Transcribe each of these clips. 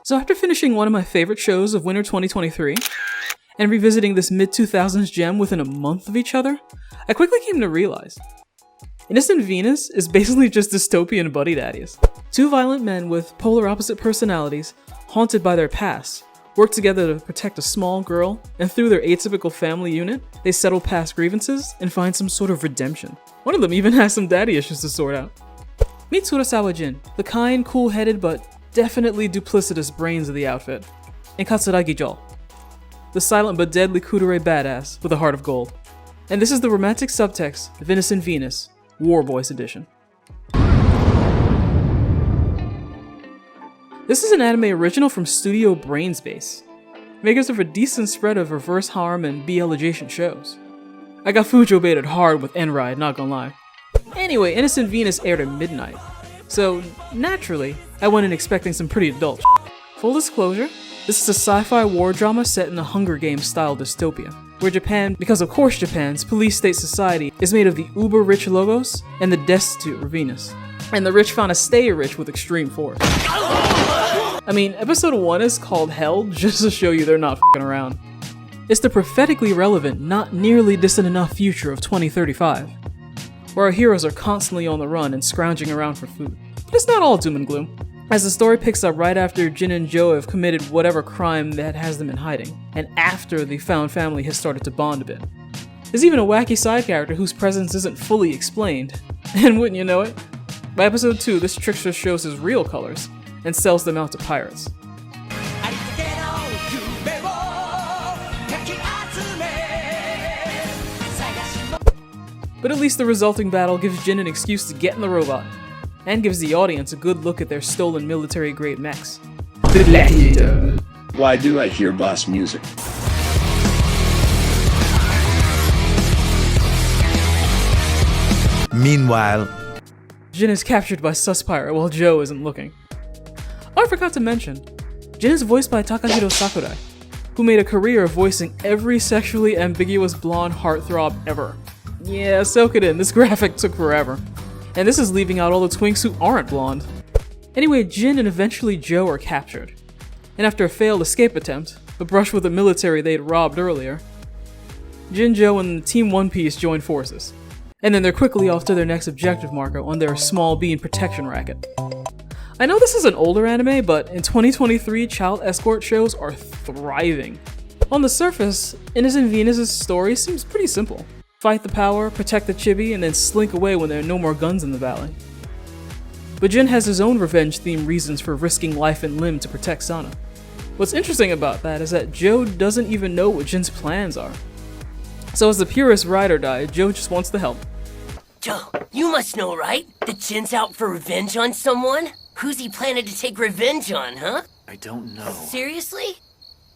So after finishing one of my favorite shows of winter 2023, and revisiting this mid-2000s gem within a month of each other, I quickly came to realize Innocent Venus is basically just dystopian buddy daddies. Two violent men with polar opposite personalities, haunted by their past, work together to protect a small girl, and through their atypical family unit, they settle past grievances and find some sort of redemption. One of them even has some daddy issues to sort out. Meet Turasawa Jin, the kind, cool-headed, but definitely duplicitous brains of the outfit, and Katsuragi Jo, the silent but deadly kudere badass with a heart of gold. And this is the romantic subtext of Innocent Venus, War Boys Edition. This is an anime original from Studio Brainspace, makers of a decent spread of reverse harem and BL adjacent shows. I got Fujo baited hard with N-Ride, not gonna lie. Anyway, Innocent Venus aired at midnight, so naturally, I went in expecting some pretty adult shit. Full disclosure, this is a sci-fi war drama set in a Hunger Games style dystopia, where Japan, because of course Japan's police state society is made of the uber-rich Logos and the destitute Venus. And the rich found to stay rich with extreme force. I mean, episode 1 is called Hell just to show you they're not f***ing around. It's the prophetically relevant, not nearly distant enough future of 2035, where our heroes are constantly on the run and scrounging around for food. But it's not all doom and gloom, as the story picks up right after Jin and Jo have committed whatever crime that has them in hiding, and after the found family has started to bond a bit. There's even a wacky side character whose presence isn't fully explained, and wouldn't you know it, by episode 2 this trickster shows his real colors, and sells them out to pirates. But at least the resulting battle gives Jin an excuse to get in the robot, and gives the audience a good look at their stolen military-grade mechs. Why do I hear boss music? Meanwhile, Jin is captured by sus pirate while Jo isn't looking. Oh, I forgot to mention, Jin is voiced by Takahiro Sakurai, who made a career of voicing every sexually ambiguous blonde heartthrob ever. Yeah, soak it in, this graphic took forever. And this is leaving out all the twinks who aren't blonde. Anyway, Jin and eventually Jo are captured. And after a failed escape attempt, a brush with the military they'd robbed earlier, Jin, Jo, and Team One Piece join forces. And then they're quickly off to their next objective marker on their small bean protection racket. I know this is an older anime, but in 2023, child escort shows are thriving. On the surface, Innocent Venus' story seems pretty simple. Fight the power, protect the chibi, and then slink away when there are no more guns in the valley. But Jin has his own revenge-themed reasons for risking life and limb to protect Sana. What's interesting about that is that Jo doesn't even know what Jin's plans are. So as the purest ride or die, Jo just wants to help. Jo, you must know, right? That Jin's out for revenge on someone? Who's he planning to take revenge on, huh? I don't know. Seriously?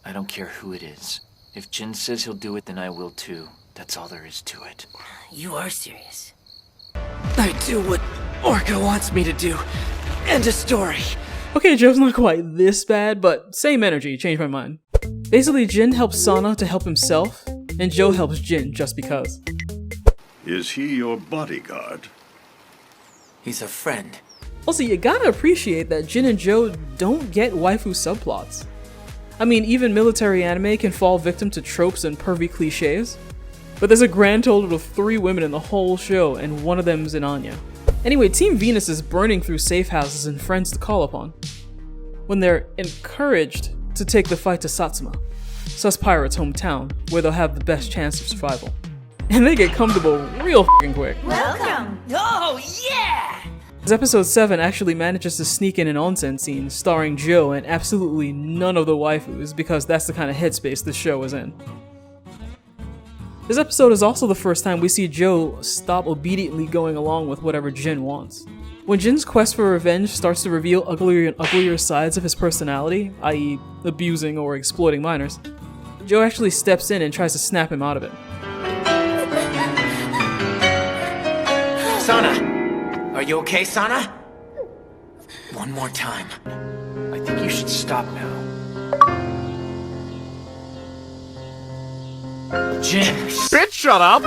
I don't care who it is. If Jin says he'll do it, then I will too. That's all there is to it. You are serious. I do what Orca wants me to do. End of story. Okay, Jo's not quite this bad, but same energy, changed my mind. Basically, Jin helps Sana to help himself, and Jo helps Jin just because. Is he your bodyguard? He's a friend. Also, you gotta appreciate that Jin and Jo don't get waifu subplots. I mean, even military anime can fall victim to tropes and pervy cliches, but there's a grand total of 3 women in the whole show, and one of them's in Anya. Anyway, Team Venus is burning through safe houses and friends to call upon, when they're encouraged to take the fight to Satsuma, sus pirate's hometown, where they'll have the best chance of survival. And they get comfortable real f***ing quick. Welcome! Oh, yeah! As episode 7 actually manages to sneak in an onsen scene starring Jo and absolutely none of the waifus, because that's the kind of headspace this show is in. This episode is also the first time we see Jo stop obediently going along with whatever Jin wants. When Jin's quest for revenge starts to reveal uglier and uglier sides of his personality, i.e. abusing or exploiting minors, Jo actually steps in and tries to snap him out of it. Sana! Are you okay, Sana? One more time. I think you should stop now. Jin! bitch, shut up!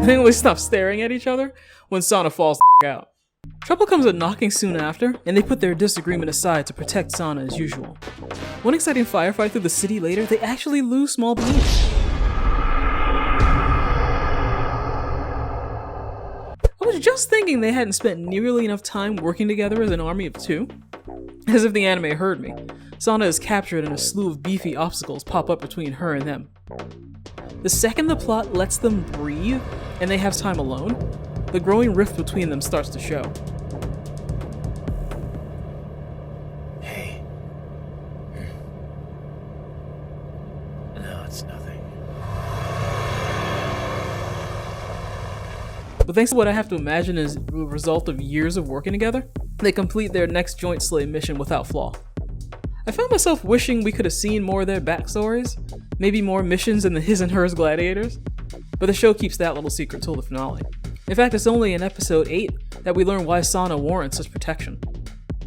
They only stop staring at each other when Sana falls the out. Trouble comes a knocking soon after, and they put their disagreement aside to protect Sana as usual. One exciting firefight through the city later, they actually lose small beans. I was just thinking they hadn't spent nearly enough time working together as an army of two. As if the anime heard me, Sana is captured and a slew of beefy obstacles pop up between her and them. The second the plot lets them breathe, and they have time alone, the growing rift between them starts to show. Hey. No, it's nothing. But thanks to what I have to imagine is the result of years of working together, they complete their next joint slay mission without flaw. I found myself wishing we could have seen more of their backstories, maybe more missions in the His and Hers Gladiators, but the show keeps that little secret till the finale. In fact, it's only in episode 8 that we learn why Sana warrants such protection.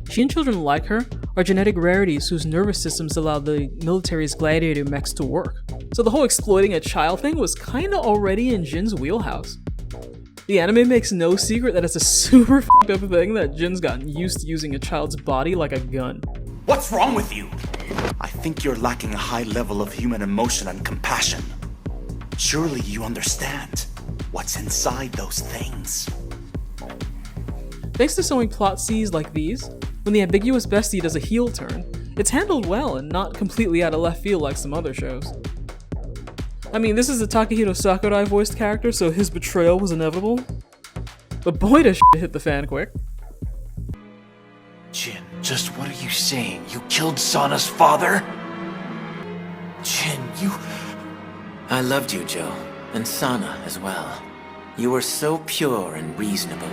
She and children like her are genetic rarities whose nervous systems allow the military's gladiator mechs to work, so the whole exploiting a child thing was kinda already in Jin's wheelhouse. The anime makes no secret that it's a super f***ed up thing that Jin's gotten used to using a child's body like a gun. What's wrong with you? I think you're lacking a high level of human emotion and compassion. Surely you understand what's inside those things. Thanks to sewing plot C's like these, when the ambiguous bestie does a heel turn, it's handled well and not completely out of left field like some other shows. I mean, this is a Takahito Sakurai voiced character, so his betrayal was inevitable. But boy does shit hit the fan quick. Jin, just what are you saying? You killed Sana's father? Jin, you... I loved you, Joe, and Sana as well. You were so pure and reasonable.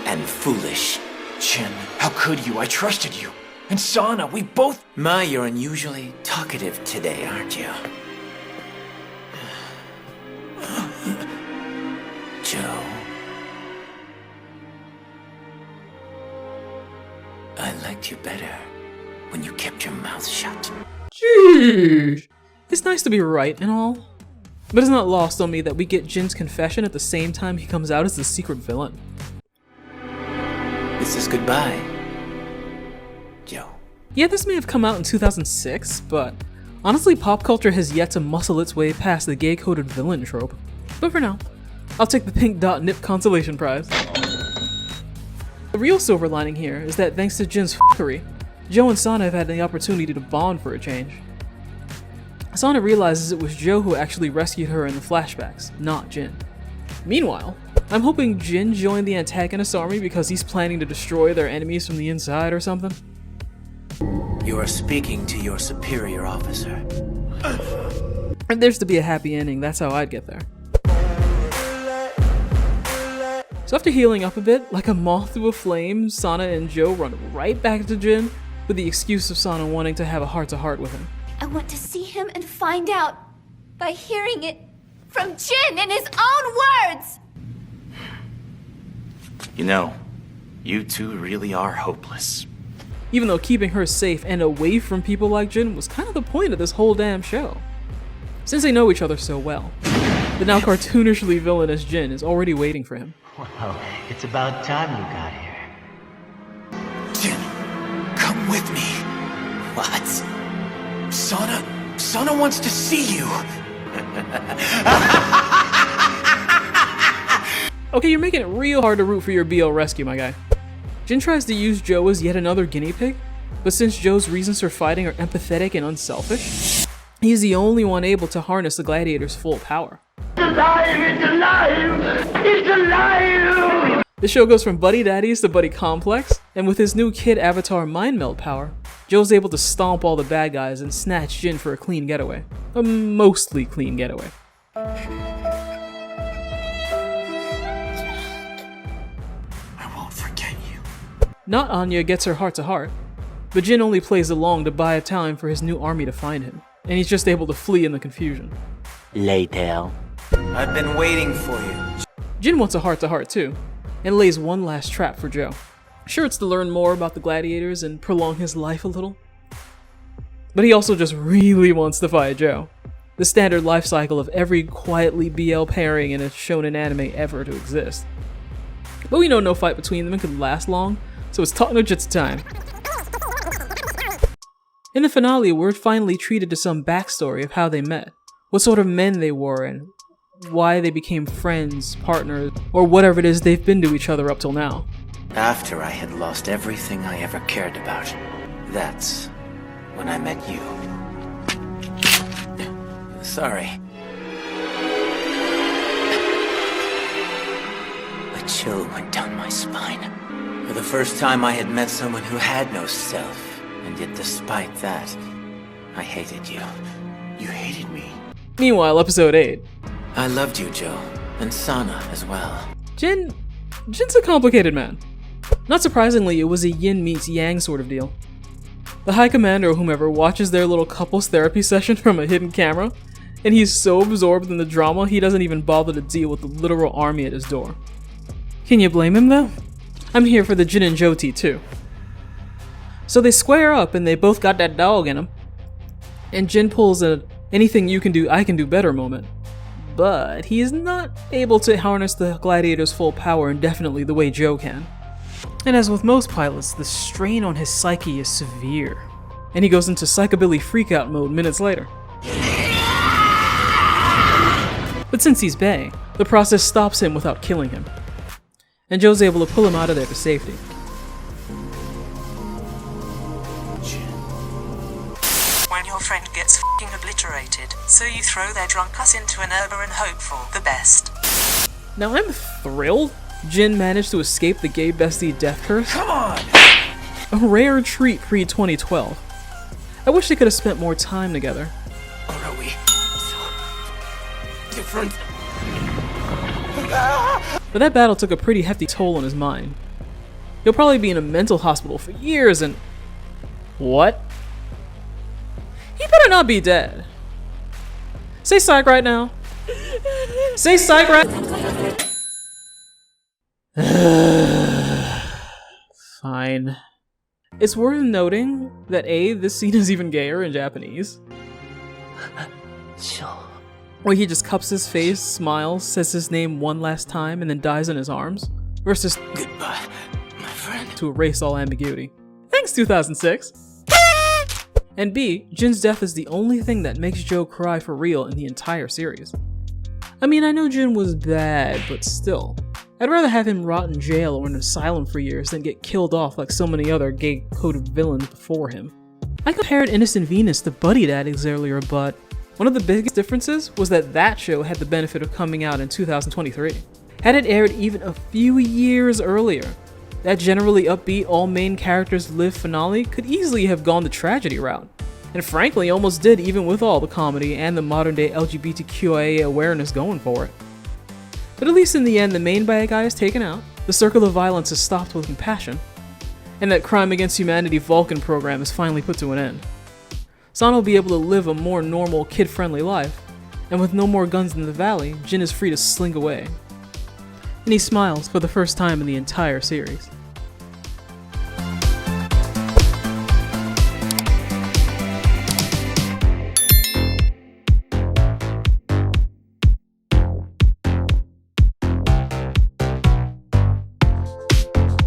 And foolish. Jin, how could you? I trusted you. And Sana, we both... My, you're unusually talkative today, aren't you? Joe. I liked you better when you kept your mouth shut. Jeez. It's nice to be right and all, but it's not lost on me that we get Jin's confession at the same time he comes out as the secret villain. This is goodbye, Joe. Yeah, this may have come out in 2006, but honestly pop culture has yet to muscle its way past the gay-coded villain trope. But for now, I'll take the pink dot nip consolation prize. The real silver lining here is that thanks to Jin's f***ery, Joe and Sana have had the opportunity to bond for a change. Sana realizes it was Joe who actually rescued her in the flashbacks, not Jin. Meanwhile, I'm hoping Jin joined the antagonist army because he's planning to destroy their enemies from the inside or something. You are speaking to your superior officer. And there's to be a happy ending, that's how I'd get there. So after healing up a bit, like a moth to a flame, Sana and Joe run right back to Jin with the excuse of Sana wanting to have a heart-to-heart with him. I want to see him and find out by hearing it from Jin in his own words! You know, you two really are hopeless. Even though keeping her safe and away from people like Jin was kind of the point of this whole damn show. Since they know each other so well, the now cartoonishly villainous Jin is already waiting for him. Well, it's about time you got here. Jin, come with me. What? Sana wants to see you. Okay, you're making it real hard to root for your BL rescue, my guy. Jin tries to use Joe as yet another guinea pig, but since Joe's reasons for fighting are empathetic and unselfish, he's the only one able to harness the gladiator's full power. It's alive! It's alive! It's alive! The show goes from Buddy Daddies to Buddy Complex, and with his new kid avatar mind meld power, Joe's able to stomp all the bad guys and snatch Jin for a clean getaway. A mostly clean getaway. I won't forget you. Not Anya gets her heart-to-heart, but Jin only plays along to buy time for his new army to find him, and he's just able to flee in the confusion. Later. I've been waiting for you. Jin wants a heart-to-heart too, and lays one last trap for Joe. Sure, it's to learn more about the gladiators and prolong his life a little, but he also just really wants to fight Joe. the standard life cycle of every quietly BL pairing in a shonen anime ever to exist. But we know no fight between them could last long, so it's talk no jitsu time. In the finale, we're finally treated to some backstory of how they met, what sort of men they were, and why they became friends, partners, or whatever it is they've been to each other up till now. After I had lost everything I ever cared about, that's when I met you. Sorry. A chill went down my spine. For the first time I had met someone who had no self, and yet despite that, I hated you. You hated me. Meanwhile, episode 8. I loved you, Joe, and Sana as well. Jin's a complicated man. Not surprisingly, it was a yin meets yang sort of deal. The High Commander or whomever watches their little couples therapy session from a hidden camera, and he's so absorbed in the drama he doesn't even bother to deal with the literal army at his door. Can you blame him though? I'm here for the Jin and Joe tea too. So they square up and they both got that dog in them. And Jin pulls a anything you can do, I can do better moment. But he is not able to harness the gladiator's full power indefinitely the way Joe can. And as with most pilots, the strain on his psyche is severe. And he goes into psychobilly freakout mode minutes later. But since he's Bae, the process stops him without killing him. And Joe's able to pull him out of there to safety. When your friend gets f***ing obliterated, so you throw their drunk ass into an herb and hope for the best. Now I'm thrilled Jin managed to escape the gay bestie death curse. Come on! A rare treat pre-2012. I wish they could have spent more time together. Or are we so different? But that battle took a pretty hefty toll on his mind. He'll probably be in a mental hospital for years and... What? He better not be dead. Say psych right now. Say psych right... Fine. It's worth noting that A, this scene is even gayer in Japanese. Where he just cups his face, smiles, says his name one last time, and then dies in his arms. Versus Goodbye, my friend. To erase all ambiguity. Thanks, 2006! And B, Jin's death is the only thing that makes Joe cry for real in the entire series. I mean, I know Jin was bad, but still. I'd rather have him rot in jail or in an asylum for years than get killed off like so many other gay-coded villains before him. I compared Innocent Venus to Buddy Daddies earlier, but one of the biggest differences was that that show had the benefit of coming out in 2023. Had it aired even a few years earlier, that generally upbeat all main characters live finale could easily have gone the tragedy route, and frankly almost did even with all the comedy and the modern day LGBTQIA awareness going for it. But at least in the end, the main bad guy is taken out, the circle of violence is stopped with compassion, and that crime against humanity Vulcan program is finally put to an end. Sana will be able to live a more normal, kid-friendly life, and with no more guns in the valley, Jin is free to slink away. And he smiles for the first time in the entire series.